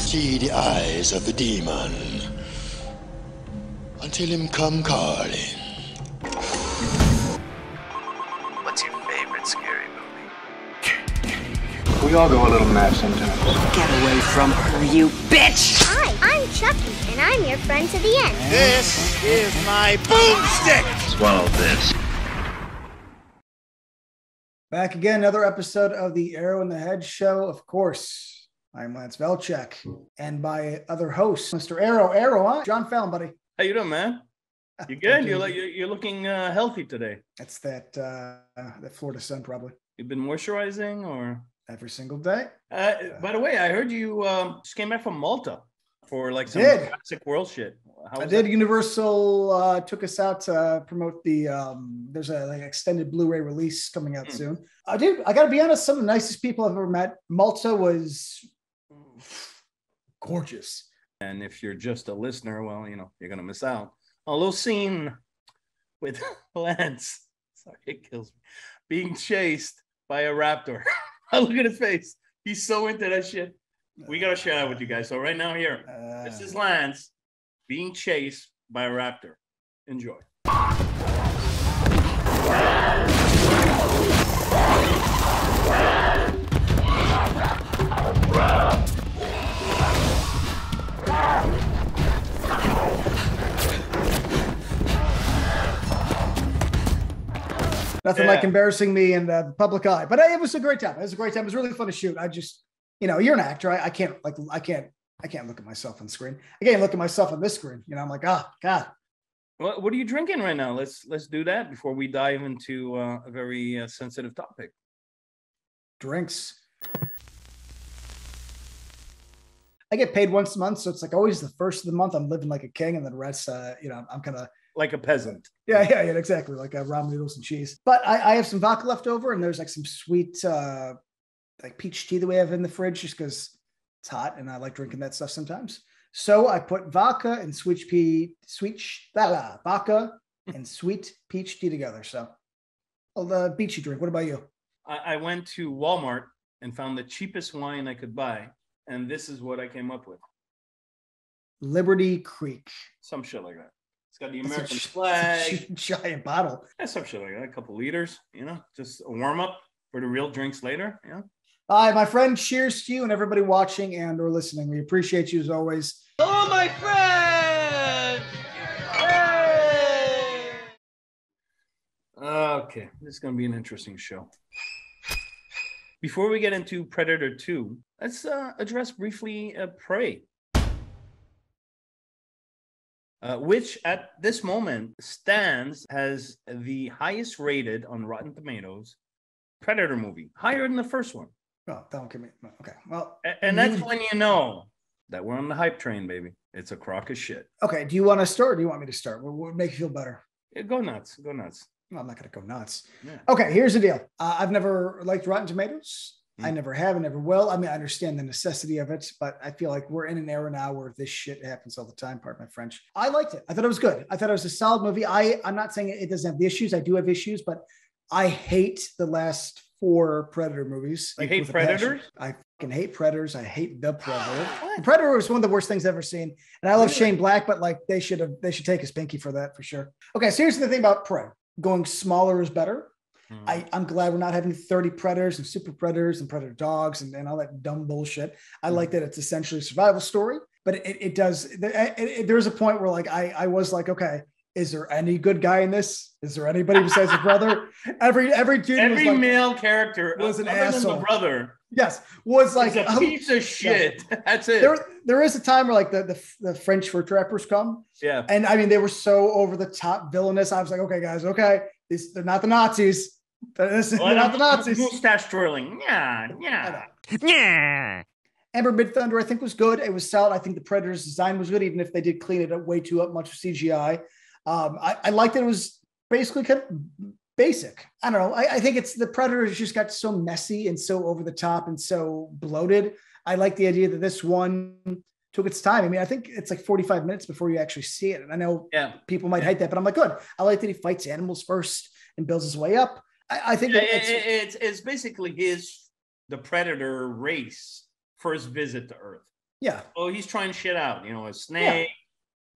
see the eyes of the demon until him come calling. What's your favorite scary movie? We all go a little mad sometimes. Get away from her, you bitch! Hi, I'm Chucky, and I'm your friend to the end. This is my boomstick! Swallow this. Back again, another episode of the Arrow in the Head show. Of course, I'm Lance Velchek, and my other host, Mr. Arrow, huh? John Fallon, buddy. How you doing, man? You good? You're looking healthy today. That's that Florida sun, probably. You've been moisturizing, or every single day. By the way, I heard you just came back from Malta for like some classic world shit. I did. That? Universal took us out to promote the. There's a extended Blu-ray release coming out soon. Dude, I got to be honest. Some of the nicest people I've ever met. Malta was gorgeous. And if you're just a listener, well, you're gonna miss out on a little scene with Lance. Sorry, it kills me. Being chased by a raptor. Look at his face. He's so into that shit. We gotta share that with you guys. So right now here, this is Lance being chased by a raptor. Enjoy. Nothing like embarrassing me in the public eye, but it was a great time. It was a great time. It was really fun to shoot. I just, you're an actor. I can't look at myself on screen. I can't look at myself on this screen. I'm like, oh God. What are you drinking right now? Let's do that before we dive into a very sensitive topic. Drinks. I get paid once a month, so it's like always the first of the month I'm living like a king, and then the rest, I'm kind of like a peasant. Yeah, exactly, like ramen noodles and cheese. But I have some vodka left over, and there's like some sweet, like peach tea that we have in the fridge, just because it's hot, and I like drinking that stuff sometimes. So I put vodka and sweet peach tea together. So a beachy drink. What about you? I went to Walmart and found the cheapest wine I could buy, and this is what I came up with. Liberty Creek. Some shit like that. It's got the American flag. Giant bottle. Yeah, some shit like that. A couple liters, just a warm up for the real drinks later. Hi, my friend. Cheers to you and everybody watching and or listening. We appreciate you as always. Oh, my friend! Hey! Okay, this is going to be an interesting show. Before we get into Predator 2, let's address briefly Prey. Which at this moment stands as the highest rated on Rotten Tomatoes Predator movie, higher than the first one. Oh, don't give me. Okay, well, and that's when you know that we're on the hype train, baby. It's a crock of shit. Okay, do you want to start or do you want me to start? What would make you feel better? Yeah, go nuts. Well, I'm not going to go nuts. Yeah. Okay, here's the deal. I've never liked Rotten Tomatoes. I never have and never will. I mean, I understand the necessity of it, but I feel like we're in an era now where this shit happens all the time, pardon my French. I liked it. I thought it was good. I thought it was a solid movie. I'm not saying it doesn't have the issues. I do have issues, but I hate the last 4 Predator movies. You hate Predators? I fucking hate Predators. I hate the Predator. Predator was one of the worst things I've ever seen. And I love Shane Black, but like they should take his pinky for that for sure. Okay, so here's the thing about Prey. Going smaller is better. I'm glad we're not having 30 predators and super predators and predator dogs and all that dumb bullshit. I like that it's essentially a survival story, but there's a point where like I was like, okay, is there any good guy in this? Is there anybody besides the brother? Every dude, every was male character was an other asshole. Than the brother, yes, was like a piece of shit. Yeah. That's it. There is a time where like the French fur trappers come. Yeah, and I mean they were so over the top villainous. I was like, okay, guys, okay, they're not the Nazis. They're not the Nazis. Mustache twirling. Yeah. Amber Mid-Thunder, I think, was good. It was solid. I think the Predator's design was good, even if they did clean it up way too much with CGI. I liked that it was basically kind of basic. I don't know. I think it's the Predators just got so messy and so over the top and so bloated. I like the idea that this one took its time. I mean, I think it's like 45 minutes before you actually see it. And I know people might hate that, but I'm like, good. I like that he fights animals first and builds his way up. I think it's basically the Predator race first visit to Earth. Yeah. Oh, he's trying shit out. You know, a snake.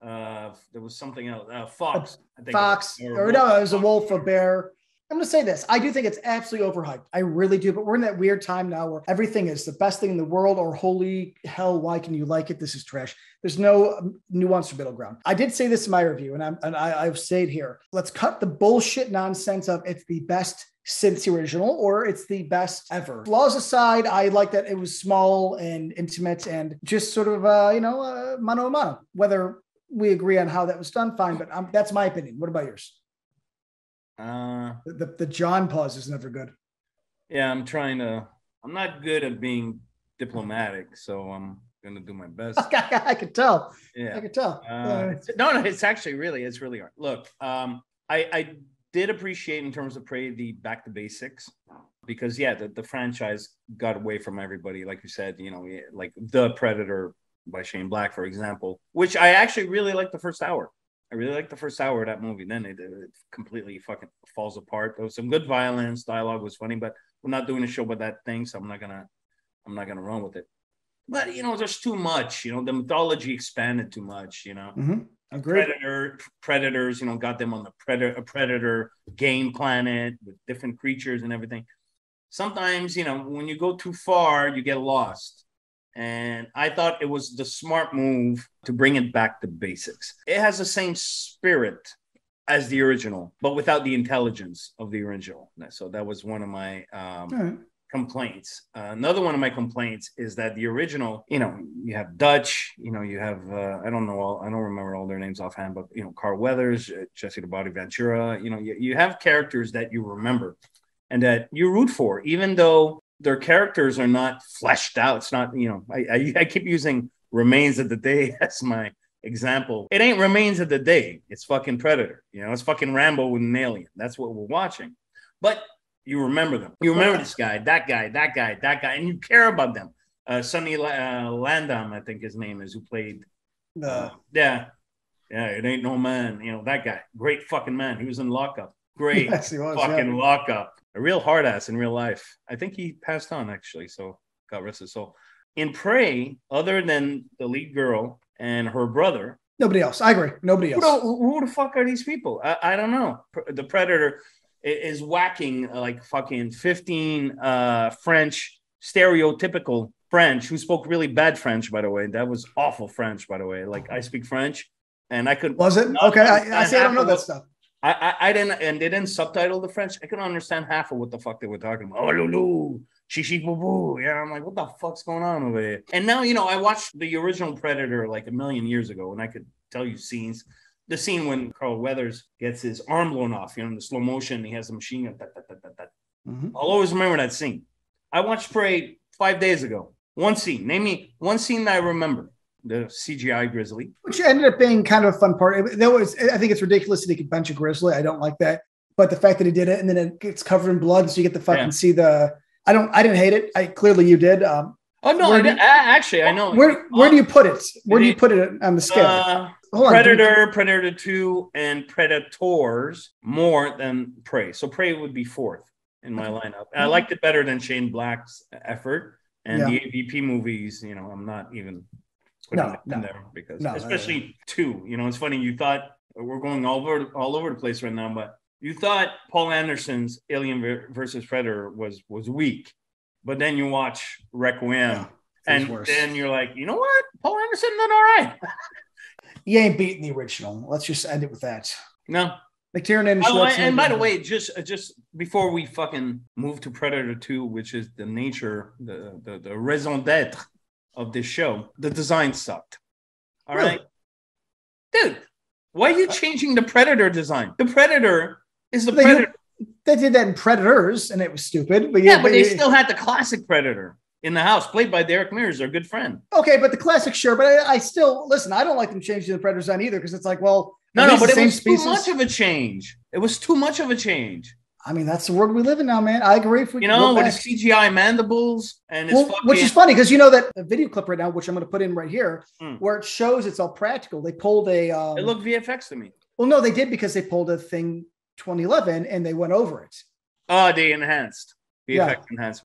There was something else. Fox. I think Fox. It was a wolf, a bear. I'm going to say this. I do think it's absolutely overhyped. I really do. But we're in that weird time now where everything is the best thing in the world, or holy hell, why can you like it? This is trash. There's no nuanced middle ground. I did say this in my review, and I've said here, let's cut the bullshit nonsense of it's the best since the original, or it's the best ever. Flaws aside, I like that it was small and intimate and just sort of, mano a mano. Whether we agree on how that was done, fine, but that's my opinion. What about yours? The John pause is never good. Yeah, I'm not good at being diplomatic, so I'm going to do my best. I could tell. Yeah. I could tell. No, it's actually it's really hard. Look, I did appreciate in terms of Prey the back to basics, because the franchise got away from everybody, like you said, like The Predator by Shane Black, for example, which I actually really liked the first hour. I really liked the first hour of that movie. Then it completely fucking falls apart. There was some good violence, dialogue was funny, but we're not doing a show about that thing, so I'm not gonna run with it. But there's too much. The mythology expanded too much. Mm-hmm. Agreed. Predators, got them on the predator game planet with different creatures and everything. Sometimes, when you go too far, you get lost. And I thought it was the smart move to bring it back to basics. It has the same spirit as the original, but without the intelligence of the original. So that was one of my complaints. Another one of my complaints is that the original, you have Dutch, you have, I don't remember all their names offhand, but, Carl Weathers, Jesse the Body Ventura, you have characters that you remember and that you root for, even though their characters are not fleshed out. It's not, I keep using Remains of the Day as my example. It ain't Remains of the Day. It's fucking Predator. It's fucking Rambo with an alien. That's what we're watching. But you remember them. You remember this guy, that guy, and you care about them. Sonny Landam, I think his name is, who played. It ain't no man. That guy, great fucking man. He was in Lockup. Great Lockup. A real hard ass in real life. I think he passed on, actually, so God rest his soul. In Prey, other than the lead girl and her brother, nobody else. I agree. Nobody else. Who the fuck are these people? I don't know. The Predator is whacking like fucking 15 French, stereotypical French, who spoke really bad French, by the way. That was awful French, by the way. Like, I speak French, and I could... Was it? Okay, I see. I don't know that stuff. I didn't, and they didn't subtitle the French. I couldn't understand half of what the fuck they were talking about. Oh, lulu, shishi boo boo. Yeah, I'm like, what the fuck's going on over here? And now, I watched the original Predator like a million years ago, and I could tell you scenes. The scene when Carl Weathers gets his arm blown off, in the slow motion, he has a machine gun. Mm-hmm. I'll always remember that scene. I watched Prey 5 days ago. One scene. Name me one scene that I remember. The CGI grizzly, which ended up being kind of a fun part. I think it's ridiculous that he could bench a grizzly. I don't like that, but the fact that he did it and then it gets covered in blood, so you get to fucking see the. I didn't hate it. Clearly you did. Oh no, actually I know. Where do you put it? Where do you put it on the scale? Predator, Predator 2, and Predators more than Prey. So Prey would be fourth in my lineup. I liked it better than Shane Black's effort and the AVP movies. I'm not even. There because especially 2, it's funny. You thought we're going all over the place right now, but you thought Paul Anderson's Alien versus Predator was weak, but then you watch Requiem and then you're like, you know what? Paul Anderson done all right. He ain't beating the original. Let's just end it with that. No. McTiernan and by the way, just before we fucking move to Predator 2, which is the nature, the raison d'être of this show, the design sucked. All right, dude, why are you changing the Predator design? The Predator is the Predator. They did that in Predators, and it was stupid. But but they still had the classic Predator in the house, played by Derek Mears, their good friend. Okay, but the classic, sure. But I still listen. I don't like them changing the Predator design either, because it's like, well, no, but it was too much of a change. It was too much of a change. I mean, that's the world we live in now, man. I agree. If we with his CGI mandibles and which is funny because that the video clip right now, which I'm going to put in right here, where it shows it's all practical. They pulled a. It looked VFX to me. Well, no, they did because they pulled a thing 2011 and they went over it. Oh, they enhanced VFX enhanced.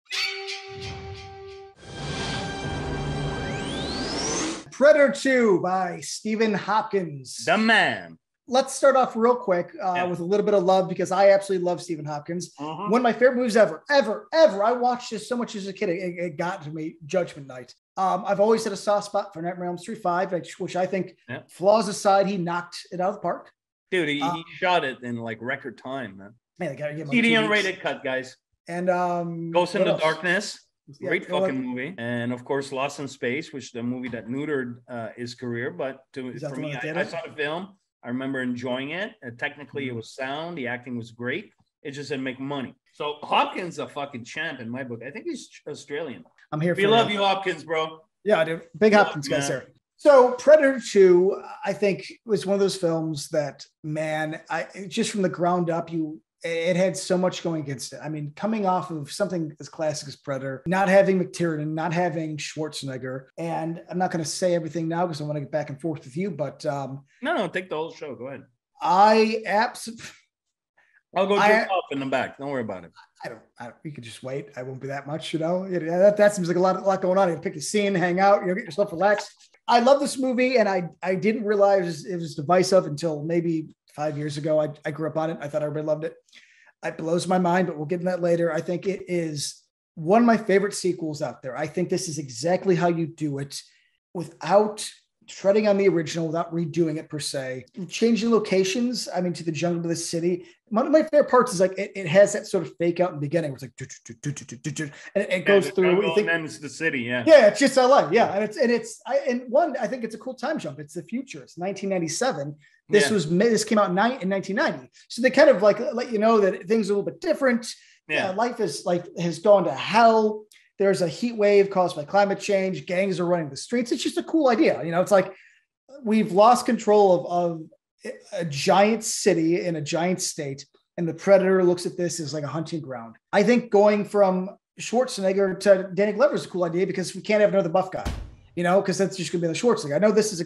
Predator 2 by Stephen Hopkins. The man. Let's start off real quick with a little bit of love because I absolutely love Stephen Hopkins. One of my favorite movies ever. I watched this so much as a kid. It got to me, Judgment Night. I've always had a soft spot for Nightmare on Elm Street 5, which I think, flaws aside, he knocked it out of the park. Dude, he shot it in like record time, man. Man, they gotta get CD unrated cut, guys. And Ghost in the Darkness. Great fucking movie. And of course, Lost in Space, which is the movie that neutered his career. But for me, I saw the film. I remember enjoying it. Technically, it was sound. The acting was great. It just didn't make money. So Hopkins a fucking champ in my book. I think he's Australian. I'm here for We love you, Hopkins, bro. Yeah, dude. Big Hopkins guys there. So Predator 2, I think, was one of those films that, man, just from the ground up, it had so much going against it. I mean, coming off of something as classic as Predator, not having McTiernan, not having Schwarzenegger, and I'm not going to say everything now because I want to get back and forth with you, but no, take the whole show. Go ahead. I'll go jerk off in the back. Don't worry about it. I don't. You could just wait. I won't be that much, That seems like a lot going on. You pick a scene, hang out, get yourself relaxed. I love this movie, and I didn't realize it was divisive until maybe 5 years ago. I grew up on it. I thought everybody loved it. It blows my mind, but we'll get into that later. I think it is one of my favorite sequels out there. I think this is exactly how you do it without treading on the original, without redoing it per se. Changing locations, to the jungle, to the city. One of my favorite parts is like it has that sort of fake out in the beginning. It's like and it goes through. And then it's the city, yeah. Yeah, it's just LA, yeah. And I think it's a cool time jump. It's the future. It's 1997. This came out in 1990. So they kind of like let you know that things are a little bit different. Yeah, life has gone to hell. There's a heat wave caused by climate change. Gangs are running the streets. It's just a cool idea. It's like we've lost control of a giant city in a giant state, and the Predator looks at this as like a hunting ground. I think going from Schwarzenegger to Danny Glover is a cool idea because we can't have another buff guy, because that's just going to be the Schwarzenegger. I know this is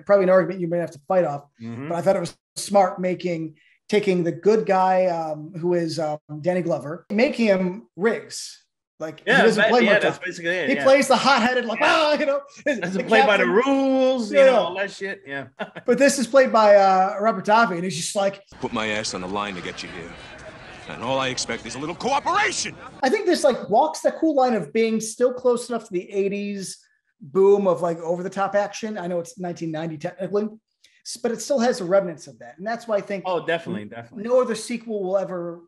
probably an argument you may have to fight off, but I thought it was smart taking the good guy who is Danny Glover, making him Riggs. He doesn't play much. That's basically it. He plays the hot-headed, doesn't play by the rules, all that shit. Yeah. But this is played by Robert Davi, and he's just like, put my ass on the line to get you here, and all I expect is a little cooperation. I think this walks that cool line of being still close enough to the '80s boom of over-the-top action. I know it's 1990 technically, but it still has the remnants of that, and that's why I think definitely no other sequel will ever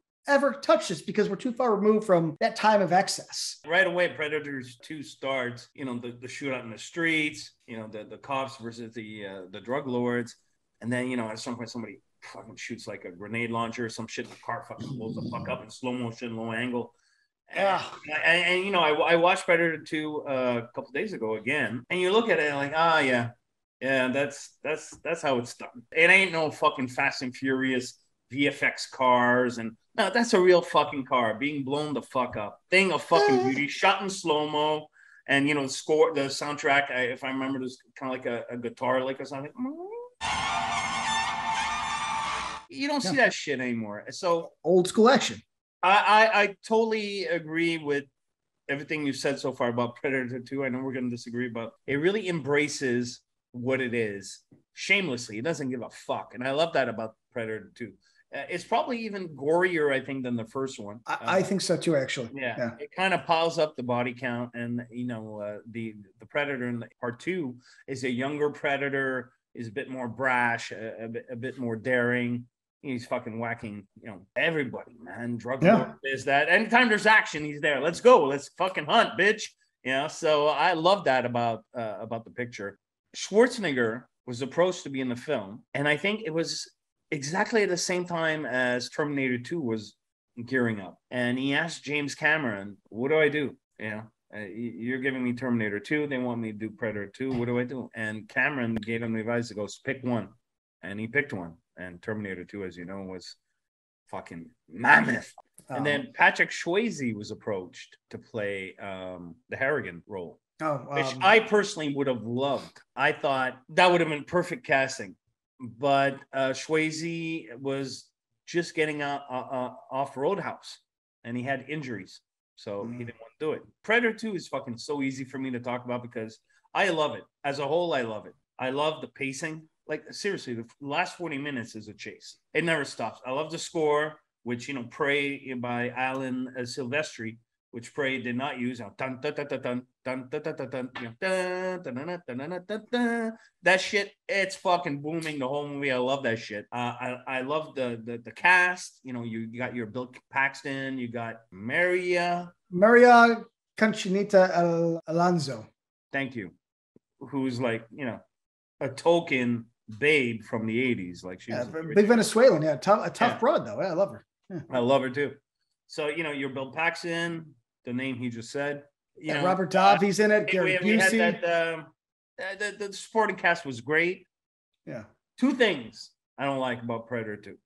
touch this because we're too far removed from that time of excess. Right away, Predators 2 starts, the shootout in the streets, the cops versus the drug lords. And then, at some point, somebody fucking shoots like a grenade launcher or some shit. The car fucking blows the fuck up in slow motion, low angle. And I watched Predator 2 a couple days ago again. And you look at it and that's how it's done. It ain't no fucking Fast and Furious VFX cars and no, that's a real fucking car being blown the fuck up. Thing of fucking beauty, shot in slow-mo, and the soundtrack, if I remember, was kind of like a guitar lick or something. You don't see that shit anymore. So old school action. I totally agree with everything you've said so far about Predator 2. I know we're going to disagree, but it really embraces what it is shamelessly. It doesn't give a fuck. And I love that about Predator 2. It's probably even gorier, I think, than the first one. I think so too, actually. Yeah. It kind of piles up the body count, and the Predator in part 2 is a younger Predator, is a bit more brash, a bit more daring. He's fucking whacking, everybody, man. Drug lord is that. Anytime there's action, he's there. Let's go. Let's fucking hunt, bitch. So I love that about the picture. Schwarzenegger was approached to be in the film, and I think it was exactly at the same time as Terminator 2 was gearing up. And he asked James Cameron, what do I do? You're giving me Terminator 2. They want me to do Predator 2. What do I do? And Cameron gave him the advice to go, pick one. And he picked one. And Terminator 2, as you know, was fucking mammoth. And then Patrick Swayze was approached to play the Harrigan role, which I personally would have loved. I thought that would have been perfect casting. But Swayze was just getting off Roadhouse, and he had injuries, so he didn't want to do it. Predator 2 is fucking so easy for me to talk about because I love it. As a whole, I love it. I love the pacing. Like, seriously, the last 40 minutes is a chase. It never stops. I love the score, which, Pray by Alan Silvestri, which Prey did not use. That shit, it's fucking booming the whole movie. I love that shit. I love the cast. You got your Bill Paxton. You got Maria Conchinita Alonso. Thank you. Who's like, a token babe from the 80s. Like she's big Venezuelan. Yeah, a tough broad though. Yeah, I love her. Yeah. I love her too. So, your Bill Paxton, the name he just said. Robert Davi's in it. Gary Busey. Had that, the supporting cast was great. Yeah. Two things I don't like about Predator 2.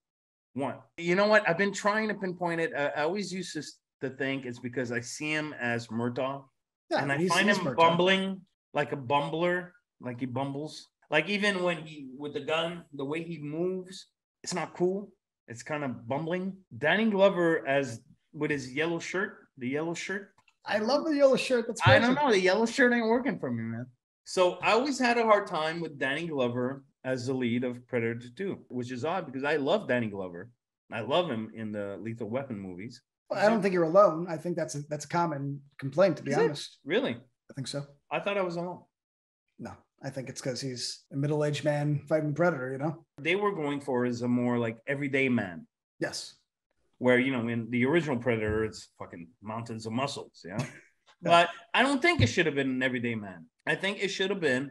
One, you know what? I've been trying to pinpoint it. I always used to think it's because I see him as Murtaugh. Yeah, and I find him bumbling, like a bumbler, like he bumbles. Like even when with the gun, the way he moves, it's not cool. It's kind of bumbling. Danny Glover with his yellow shirt, the yellow shirt. I love the yellow shirt. That's crazy. I don't know. The yellow shirt ain't working for me, man. So I always had a hard time with Danny Glover as the lead of Predator 2, which is odd because I love Danny Glover. I love him in the Lethal Weapon movies. Well, I don't think you're alone. I think that's a common complaint, to be honest. Really? I think so. I thought I was alone. No, I think it's because he's a middle-aged man fighting Predator, They were going for is a more like everyday man. Yes. Where, in the original Predator, it's fucking mountains of muscles, But I don't think it should have been an everyday man. I think it should have been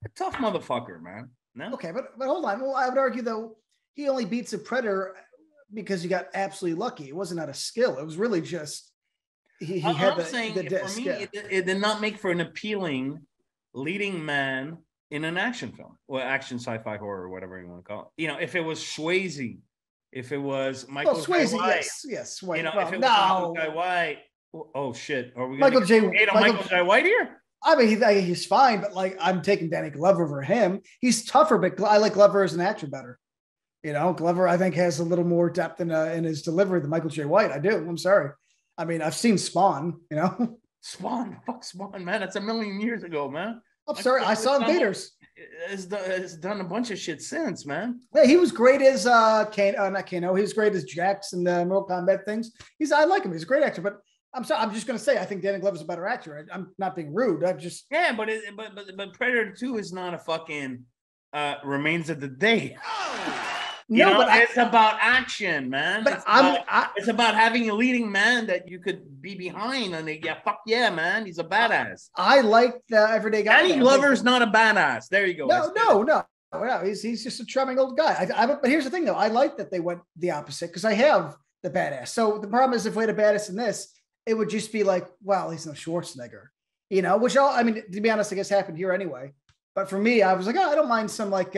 a tough motherfucker, man. No? Okay, but hold on. Well, I would argue, though, he only beats a Predator because he got absolutely lucky. It wasn't out of skill. It was really just he had the disc. For me, it did not make for an appealing leading man in an action film or action sci-fi horror or whatever you want to call it. If it was Swayze, if it was Michael Swayze, White, yes, White. If it was Michael J. White, oh shit, are we Michael J. White here? I mean, he's fine, but like I'm taking Danny Glover over him. He's tougher, but I like Glover as an actor better. Glover I think has a little more depth in his delivery than Michael J. White. I do. I'm sorry. I mean, I've seen Spawn. Spawn, fuck Spawn, man. That's a million years ago, man. I'm sorry, I saw Invaders. Has done a bunch of shit since, man. Yeah, he was great as not Kano. He was great as Jax in the Mortal Kombat things. I like him. He's a great actor, but I'm sorry. I'm just going to say I think Danny Glover's a better actor. I'm not being rude. I just but Predator 2 is not a fucking Remains of the Day. It's about action, man. But it's about having a leading man that you could be behind, and fuck yeah, man, he's a badass. I like the everyday guy. Danny Glover's not a badass. There you go. No. He's just a charming old guy. But here's the thing, though. I like that they went the opposite because I have the badass. So the problem is, if we had a badass in this, it would just be like, well, he's no Schwarzenegger, Which to be honest, I guess happened here anyway. But for me, I was like, I don't mind some like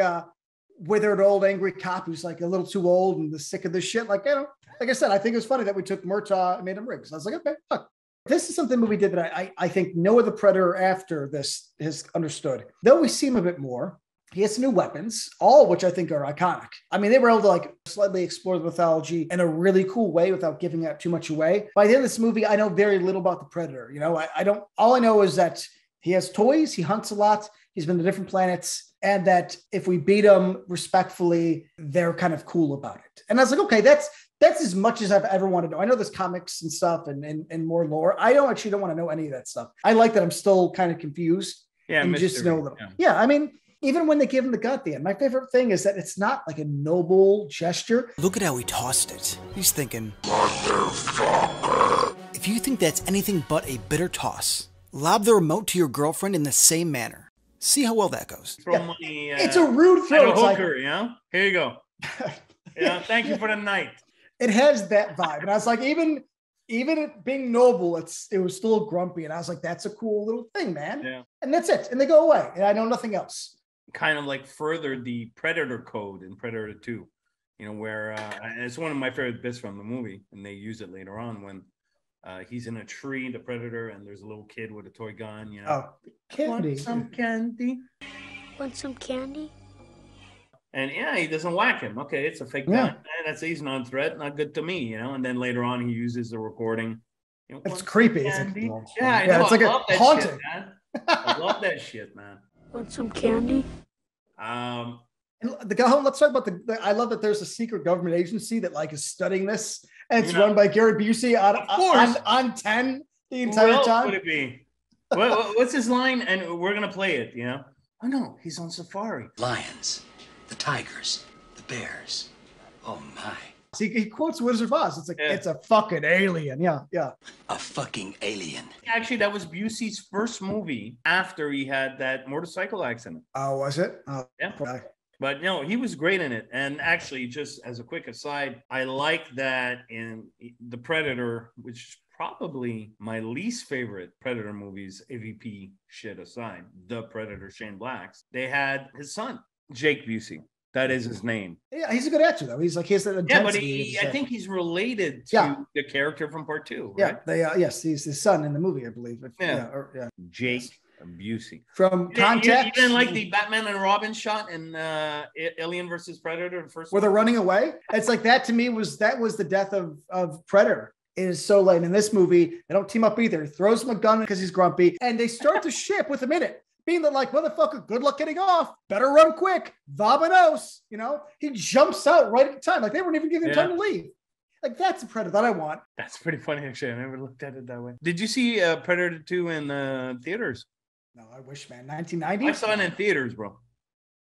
withered old angry cop who's like a little too old and sick of this shit. Like, like I said, I think it was funny that we took Murtaugh and made him Riggs. I was like, okay, fuck. This is something we did that I think no other Predator after this has understood. Though we see him a bit more, he has new weapons, all which I think are iconic. I mean, they were able to like slightly explore the mythology in a really cool way without giving out too much away. By the end of this movie, I know very little about the Predator. I don't, all I know is that he has toys, he hunts a lot, he's been to different planets, and that if we beat him respectfully, they're kind of cool about it. And I was like, okay, that's as much as I've ever wanted to know. I know there's comics and stuff and more lore. I don't want to know any of that stuff. I like that I'm still kind of confused. Yeah, and just know a little. Yeah, I mean, even when they give him the gut at the end, my favorite thing is that it's not like a noble gesture. Look at how he tossed it. He's thinking, motherfucker. If you think that's anything but a bitter toss, lob the remote to your girlfriend in the same manner. See how well that goes. It's a rude throw. It's hooker, Here you go. Thank you for the night. It has that vibe. And I was like, even it being noble, it was still grumpy. And I was like, that's a cool little thing, man. Yeah. And that's it. And they go away. And I know nothing else. Kind of like furthered the Predator code in Predator 2, where it's one of my favorite bits from the movie. And they use it later on when he's in a tree, the Predator, and there's a little kid with a toy gun, Oh, candy. Want some candy? Want some candy? And he doesn't whack him. Okay, it's a fake gun. He's non-threat, not good to me, And then later on, he uses the recording. It's creepy. I know. It's like I love that haunting. shit, man. I love that shit, man. Want some candy? Um, And let's talk about I love that there's a secret government agency that like is studying this, and it's run by Gary Busey on 10 the entire who else time. would it be? What's his line? And we're gonna play it. You know? Oh no, he's on safari. Lions, the tigers, the bears. Oh my. See, he quotes Wizard of Oz. It's like it's a fucking alien. Yeah. A fucking alien. Actually, that was Busey's first movie after he had that motorcycle accident. Oh, was it? Oh, yeah. Poor guy. But no, he was great in it. And actually, just as a quick aside, I like that in The Predator, which is probably my least favorite Predator movies, AVP shit aside, The Predator, Shane Black's, they had his son, Jake Busey. That is his name. Yeah, he's a good actor though. He's like he has that intensity. But I think he's related to the character from part 2. Right? Yeah, yes, he's his son in the movie, I believe. Jake Busey from Contact. You didn't like the Batman and Robin shot in Alien versus Predator, the first where they're running away. It's like that to me was the death of Predator. It is so late in this movie. They don't team up either. He throws him a gun because he's grumpy, and they start the ship with him in it. Being that like, motherfucker, good luck getting off. Better run quick. Vamonos. You know, he jumps out right at the time. Like they weren't even giving him time to leave. Like that's a Predator that I want. That's pretty funny, actually. I never looked at it that way. Did you see Predator 2 in theaters? No, I wish, man. 1990. I saw it in theaters, bro.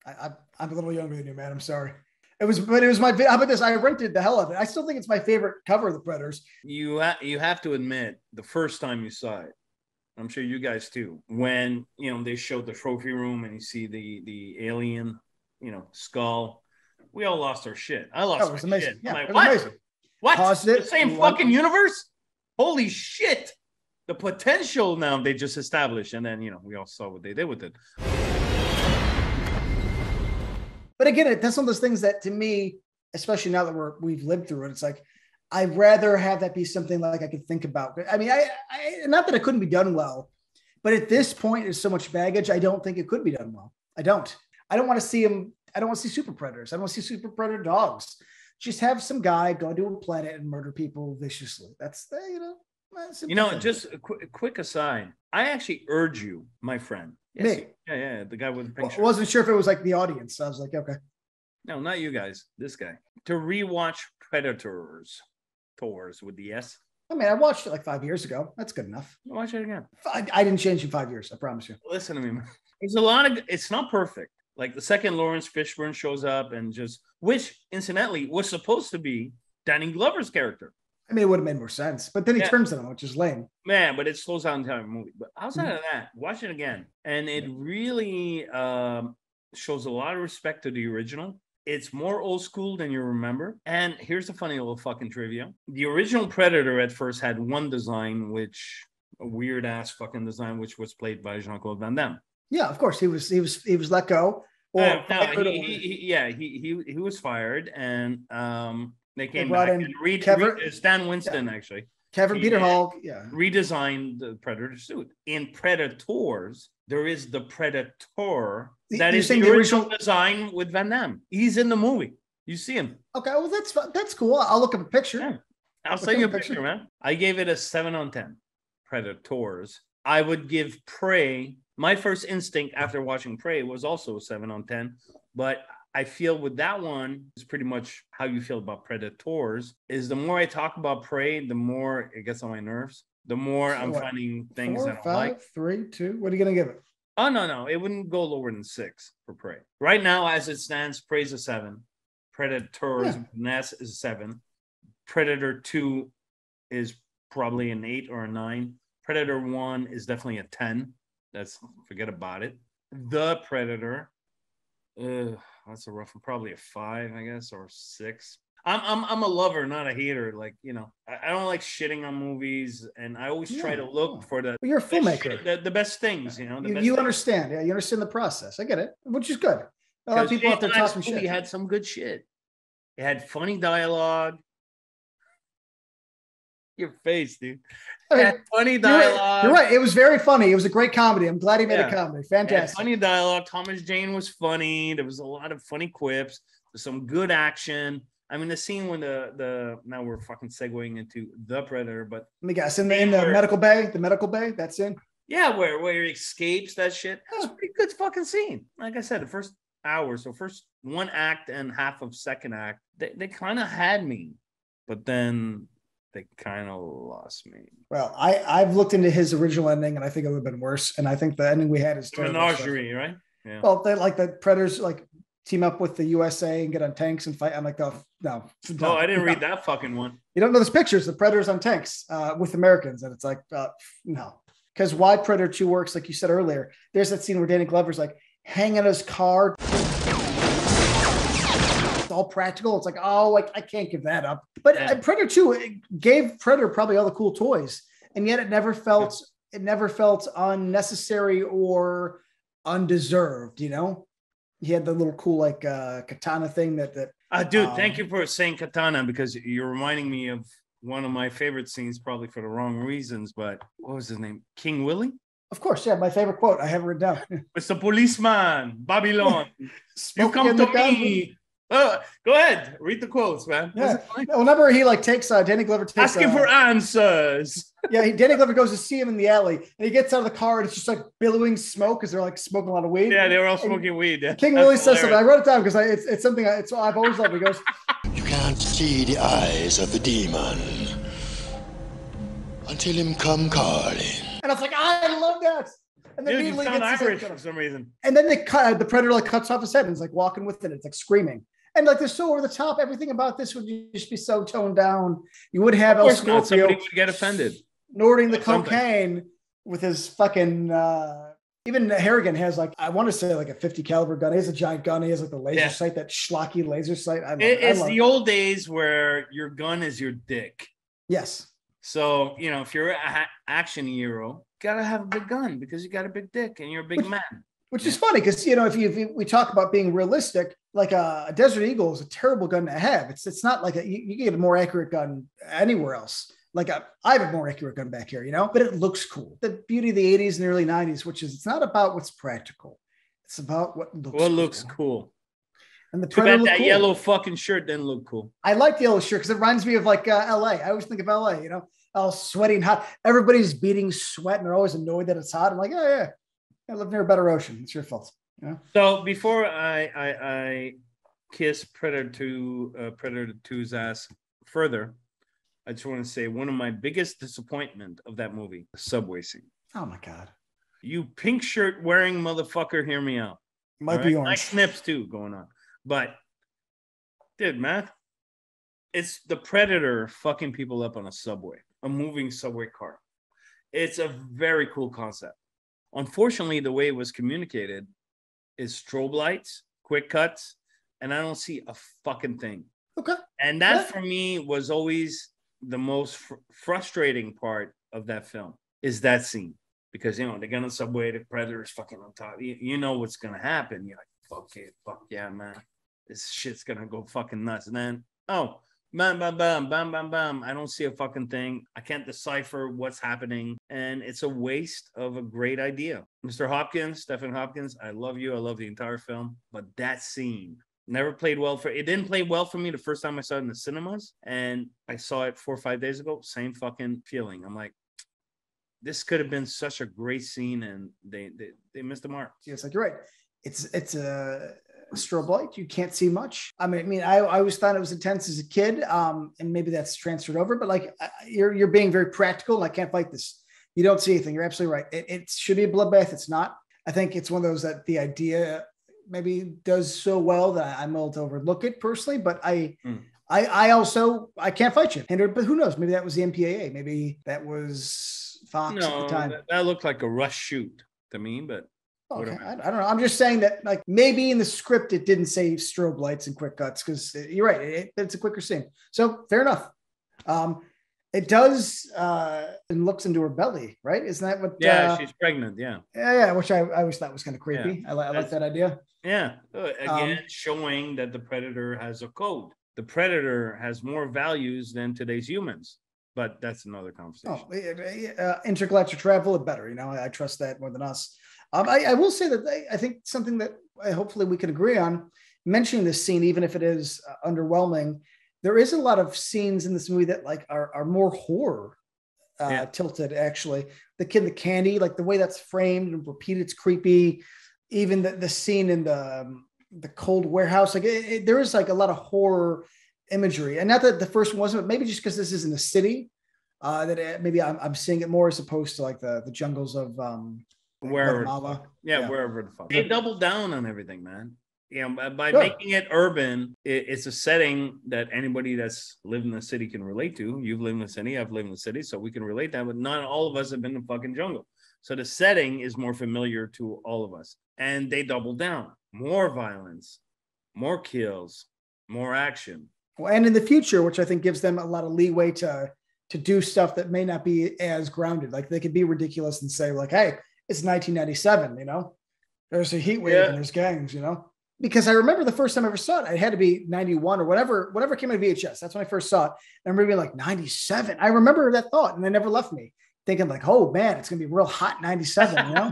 I'm a little younger than you, man. I'm sorry. It was my. How about this? I rented the hell of it. I still think it's my favorite cover of the Predators. You have to admit, the first time you saw it, I'm sure you guys too, when they showed the trophy room and you see the alien, skull, we all lost our shit. I lost my amazing. shit. Yeah, I'm like, it was what? amazing. What? Paused it. The same fucking universe? Holy shit! The potential now they just established, and then we all saw what they did with it. But again, that's one of those things that to me, especially now that we've lived through it, it's like I'd rather have that be something like I could think about. I mean, I not that it couldn't be done well, but at this point, there's so much baggage. I don't think it could be done well. I don't want to see him. I don't want to see super predators. I don't want to see super predator dogs. Just have some guy go to a planet and murder people viciously. That's just a quick aside. I actually urge you, my friend. Yes, me. Yeah, the guy with the pink shirt. I wasn't sure if it was like the audience. So I was like, okay. No, not you guys. This guy. To rewatch Predators. Tours with the S. I mean, I watched it like 5 years ago. That's good enough. Watch it again. I didn't change in 5 years. I promise you. Listen to me, man. There's a lot of. It's not perfect. Like the second Lawrence Fishburne shows up and which incidentally was supposed to be Danny Glover's character. I mean, it would have made more sense, but then he turns it on, which is lame. Man, but it slows down the entire movie. But outside of that, watch it again, and it really shows a lot of respect to the original. It's more old school than you remember. And here's the funny little fucking trivia. The original Predator at first had one design, a weird ass fucking design, which was played by Jean-Claude Van Damme. Yeah, of course. He was let go. He was fired, and they came back and Stan Winston actually. Kevin Peter Hall, redesigned the Predator suit. In Predators, there is the Predator that is the original design with Van Damme. He's in the movie. You see him. Okay, well that's cool. I'll look up a picture. Yeah. I'll send you a picture, man. I gave it a 7 on 10. Predators. I would give Prey. My first instinct after watching Prey was also a 7 on 10, but I feel with that one, it's pretty much how you feel about Predators, is the more I talk about Prey, the more it gets on my nerves. The more I'm finding things 4, that I 5, like. 3, 2. What are you going to give it? Oh, no. It wouldn't go lower than 6 for Prey. Right now, as it stands, Prey's a 7. Predators, Ness is a 7. Predator 2 is probably an 8 or a 9. Predator 1 is definitely a 10. Forget about it. The Predator, that's a rough one. Probably a 5, I guess, or 6. I'm a lover, not a hater. Like, I don't like shitting on movies, and I always try to look for the. You're a filmmaker. The best things, You understand, you understand the process. I get it, which is good. A lot of people out there talking shit. He had some good shit. It had funny dialogue. Your face, dude. Funny dialogue. You're right. It was very funny. It was a great comedy. I'm glad he made a comedy. Fantastic. Funny dialogue. Thomas Jane was funny. There was a lot of funny quips. There's some good action. I mean, the scene when now we're fucking segueing into the Predator, but let me guess. In the medical bay, that's in. Yeah, where he escapes that shit. That's a pretty good fucking scene. Like I said, the first hour, so first one act and half of second act, they kind of had me, but then they kind of lost me. Well, I've looked into his original ending, and I think it would have been worse. And I think the ending we had is terrible. Menagerie, right? Yeah. Well, they like the Predators like team up with the USA and get on tanks and fight. I'm like, oh, no. Oh, I didn't read that fucking one. You don't know those pictures, the Predators on tanks with Americans. And it's like, no. Because why Predator 2 works, like you said earlier, there's that scene where Danny Glover's like hanging his car. It's all practical. It's like, oh, like I can't give that up. But Predator 2 gave Predator probably all the cool toys. And yet it never felt unnecessary or undeserved, you know? He had the little cool like katana thing that dude, thank you for saying katana, because you're reminding me of one of my favorite scenes, probably for the wrong reasons, but what was his name? King Willie? Of course, yeah, my favorite quote. I have it written down. Mr. Policeman, Babylon, you come to me. Go ahead, read the quotes, man. Yeah. Whenever he like takes Danny Glover takes asking for answers. Yeah, Danny Glover goes to see him in the alley, and he gets out of the car, and it's just like billowing smoke because they're like smoking a lot of weed. Yeah, they were all smoking weed. Yeah. King Willie says something. I wrote it down because it's something I've always loved. He goes, "You can't see the eyes of the demon until him come calling." And I was like, I love that. And then Dude, you sound Irish for some reason. And then the Predator like cuts off his head and is like walking with it. It's like screaming. And like they're so over the top. Everything about this would just be so toned down. You would have El Scorpio somebody would get offended. Snorting the cocaine with his fucking even Harrigan has like, I want to say like a 50 caliber gun. He has a giant gun. He has like the laser sight, that schlocky laser sight. It's the old days where your gun is your dick. Yes. So, you know, if you're an action hero, you gotta have a big gun because you got a big dick and you're a big man. Which is funny because, you know, if we talk about being realistic, like a Desert Eagle is a terrible gun to have. It's not like you get a more accurate gun anywhere else. Like I have a more accurate gun back here, you know, but it looks cool. The beauty of the 80s and early 90s, which is it's not about what's practical. It's about what looks cool. And the Predator that yellow fucking shirt didn't look cool. I like the yellow shirt because it reminds me of like LA. I always think of LA, you know, all sweaty and hot. Everybody's beating sweat and they're always annoyed that it's hot. I'm like, yeah. I live near a better ocean. It's your fault. You know? So before I kiss Predator 2's ass further, I just want to say one of my biggest disappointment of that movie, the subway scene. Oh my God. You pink shirt wearing motherfucker, hear me out. Might be orange. Nice snips too going on. But dude, man, it's the Predator fucking people up on a subway, a moving subway car. It's a very cool concept. Unfortunately, the way it was communicated is strobe lights, quick cuts, and I don't see a fucking thing. Okay. And that for me was always the most frustrating part of that film is that scene. Because, you know, they get on the subway, the Predator's fucking on top. You know what's going to happen. You're like, fuck yeah, man. This shit's going to go fucking nuts. And then, bam, bam, bam, bam, bam, bam. I don't see a fucking thing. I can't decipher what's happening. And it's a waste of a great idea. Mr. Hopkins, Stephen Hopkins, I love you. I love the entire film. But that scene never played well it didn't play well for me the first time I saw it in the cinemas. And I saw it 4 or 5 days ago. Same fucking feeling. I'm like, this could have been such a great scene, and they missed the mark. Yes, like you're right. It's a strobe light. You can't see much. I mean, I always thought it was intense as a kid, and maybe that's transferred over. But like, you're being very practical, and I can't fight this. You don't see anything. You're absolutely right. It should be a bloodbath. It's not. I think it's one of those that the idea maybe does so well that I'm able to overlook it personally. But I also can't fight you. But who knows? Maybe that was the MPAA. Maybe that was Fox at the time. That looked like a rush shoot to me, but okay. I don't know. I'm just saying that like maybe in the script it didn't say strobe lights and quick cuts because you're right. It's a quicker scene. So fair enough. It does and looks into her belly, right? Isn't that what? Yeah, she's pregnant. Yeah. Yeah, which I always thought was kind of creepy. Yeah. I like that idea. Yeah. Again, showing that the Predator has a code. The Predator has more values than today's humans. But that's another conversation. Intergalactic travel, better. You know, I trust that more than us. I will say that I think something that hopefully we can agree on, mentioning this scene, even if it is underwhelming, there is a lot of scenes in this movie that like are more horror tilted. Actually, the kid in the candy, like the way that's framed and repeated, it's creepy. Even the scene in the cold warehouse, like there is like a lot of horror imagery, and not that the first one wasn't, but maybe just because this isn't a city, maybe I'm seeing it more as opposed to like the jungles of wherever, Guatemala. wherever the fuck. They double down on everything, man. You know, by making it urban, it's a setting that anybody that's lived in the city can relate to. You've lived in the city, I've lived in the city, so we can relate that. But not all of us have been in the fucking jungle, so the setting is more familiar to all of us. And they double down: more violence, more kills, more action. Well, and in the future, which I think gives them a lot of leeway to do stuff that may not be as grounded. Like they could be ridiculous and say like, "Hey, it's 1997," you know, there's a heat wave and there's gangs, you know. Because I remember the first time I ever saw it, it had to be 91 or whatever came out of VHS. That's when I first saw it. I remember being like 97. I remember that thought, and it never left me. Thinking like, oh man, it's gonna be real hot 97, you know.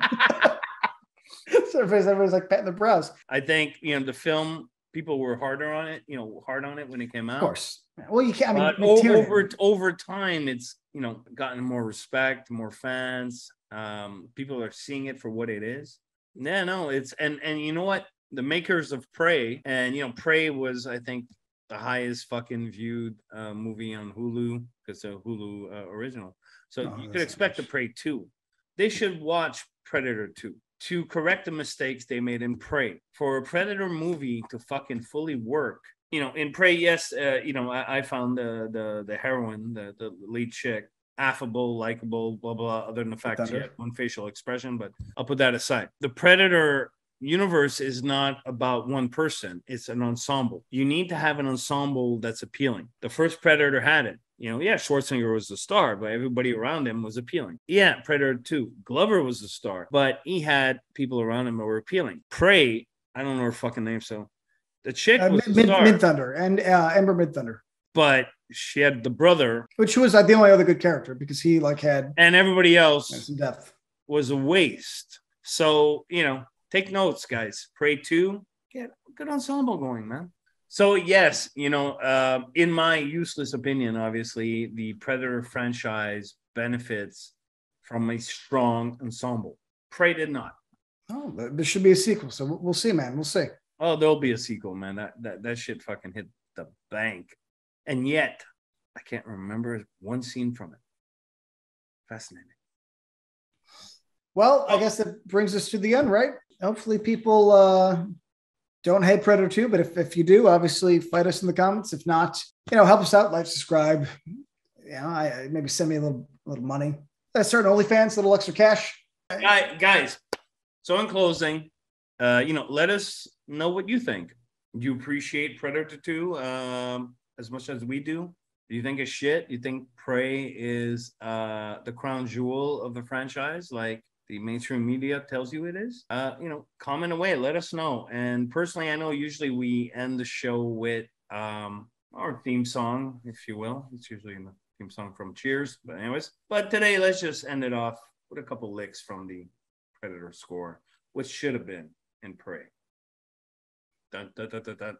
So everybody's like patting their brows. I think, you know, the film, people were hard on it when it came out. Of course. Well, you can't. I mean, over time, it's, you know, gotten more respect, more fans. People are seeing it for what it is. Yeah, no, it's and you know what? The makers of Prey, and you know, Prey was, I think, the highest fucking viewed movie on Hulu, because it's a Hulu original. So you could expect the Prey 2. They should watch Predator 2 to correct the mistakes they made in Prey. For a Predator movie to fucking fully work, you know, in Prey, yes, you know, I found the heroine, the lead chick, affable, likable, blah blah. Other than the fact she had one facial expression, but I'll put that aside. The Predator universe is not about one person, it's an ensemble. You need to have an ensemble that's appealing. The first Predator had it. You know, yeah, Schwarzenegger was the star, but everybody around him was appealing. Yeah, Predator 2, Glover was the star, but he had people around him that were appealing. Prey, I don't know her fucking name, so the chick was the star. Mid-Thunder and Ember Mid-Thunder. But she had the brother, which was the only other good character because he like had, and everybody else some depth. Was a waste. So, you know, take notes, guys. Prey 2, get a good ensemble going, man. So, yes, you know, in my useless opinion, obviously, the Predator franchise benefits from a strong ensemble. Prey did not. Oh, there should be a sequel. So we'll see, man. We'll see. Oh, there'll be a sequel, man. That shit fucking hit the bank. And yet, I can't remember one scene from it. Fascinating. Well, I guess that brings us to the end, right? Hopefully people don't hate Predator 2, but if you do, obviously fight us in the comments. If not, you know, help us out, like, subscribe. You know, maybe send me a little money. Start an OnlyFans, a little extra cash. Guys, so in closing, you know, let us know what you think. Do you appreciate Predator 2 as much as we do? Do you think it's shit? Do you think Prey is the crown jewel of the franchise, like the mainstream media tells you it is? You know, comment away, let us know. And personally, I know usually we end the show with our theme song, if you will. It's usually in the theme song from Cheers, but anyways. But today, let's just end it off with a couple licks from the Predator score, which should have been in Prey. Dun, dun, dun, dun, dun.